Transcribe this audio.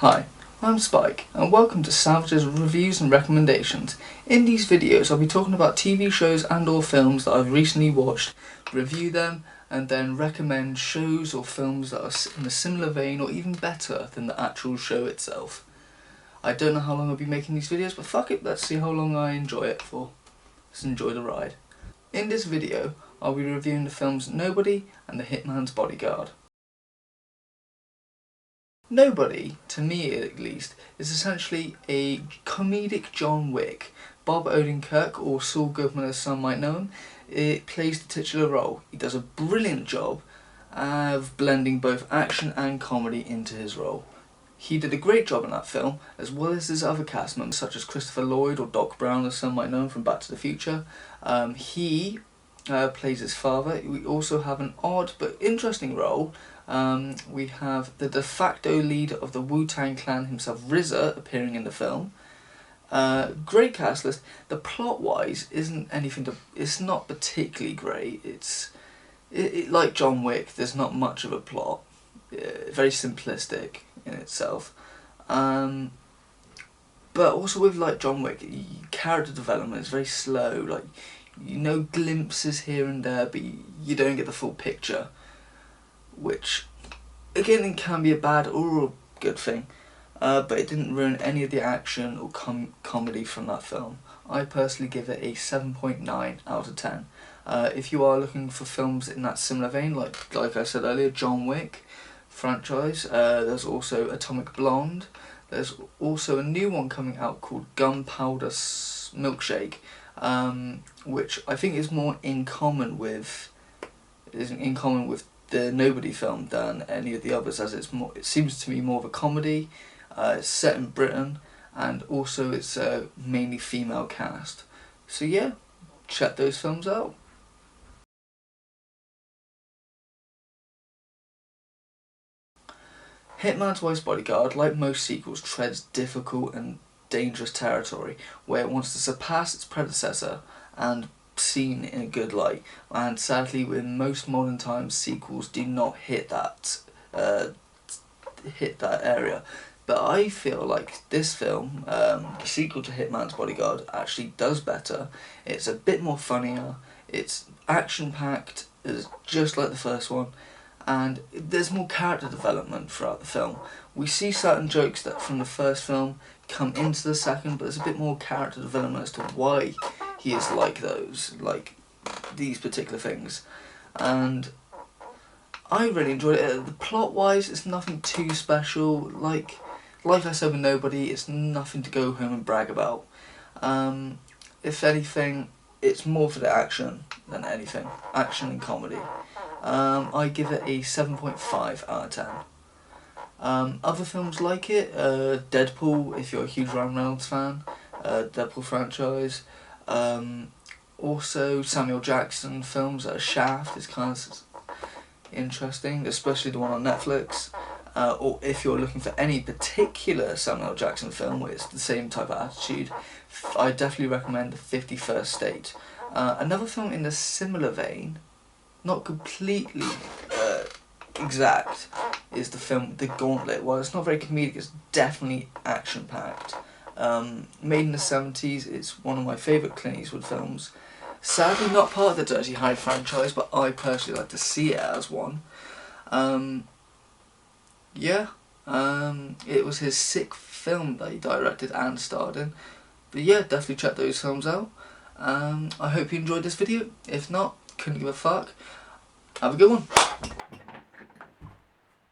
Hi, I'm Spike and welcome to Savage's Reviews and Recommendations. In these videos I'll be talking about TV shows and or films that I've recently watched, review them and then recommend shows or films that are in a similar vein or even better than the actual show itself. I don't know how long I'll be making these videos, but fuck it, let's see how long I enjoy it for. Let's enjoy the ride. In this video I'll be reviewing the films Nobody and The Hitman's Bodyguard. Nobody, to me at least, is essentially a comedic John Wick. Bob Odenkirk, or Saul Goodman as some might know him, plays the titular role. He does a brilliant job of blending both action and comedy into his role. He did a great job in that film, as well as his other cast members such as Christopher Lloyd or Doc Brown as some might know him from Back to the Future. He plays his father. We also have an odd but interesting role. We have the de facto leader of the Wu-Tang Clan himself, RZA, appearing in the film. Great cast list. The plot-wise isn't anything to. It's not particularly great. It's like John Wick. There's not much of a plot. Very simplistic in itself. But also with like John Wick, character development is very slow. Like, you know, glimpses here and there, but you don't get the full picture, which again can be a bad or a good thing, but it didn't ruin any of the action or comedy from that film. I personally give it a 7.9 out of 10. If you are looking for films in that similar vein, like I said earlier, John Wick franchise, there's also Atomic Blonde. There's also a new one coming out called Gunpowder Milkshake, which I think is more in common with the Nobody film than any of the others, as it seems to me more of a comedy. It's set in Britain, and also it's a mainly female cast. So yeah, check those films out. Hitman's Wife's Bodyguard, like most sequels, treads difficult and dangerous territory where it wants to surpass its predecessor and seen in a good light, and sadly in most modern times sequels do not hit that area. But I feel like this film, the sequel to Hitman's Bodyguard, actually does better. It's a bit more funnier, it's action packed, it's just like the first one, and there's more character development throughout the film. We see certain jokes that from the first film come into the second, but there's a bit more character development as to why he is like these particular things, and I really enjoyed it. The plot wise, it's nothing too special. Like I said with Nobody, it's nothing to go home and brag about. If anything, it's more for the action than anything. Action and comedy. I give it a 7.5 out of 10. Other films like it, Deadpool, if you're a huge Ryan Reynolds fan, Deadpool franchise. Also Samuel Jackson films, Shaft is kind of interesting, especially the one on Netflix. Or if you're looking for any particular Samuel Jackson film where it's the same type of attitude, I definitely recommend The 51st State. Another film in a similar vein, not completely exact, is the film The Gauntlet. While it's not very comedic, it's definitely action-packed. Made in the 70s, it's one of my favourite Clint Eastwood films. Sadly not part of the Dirty Harry franchise, but I personally like to see it as one. It was his 6th film that he directed and starred in. But yeah, definitely check those films out. I hope you enjoyed this video. If not, couldn't give a fuck. Have a good one.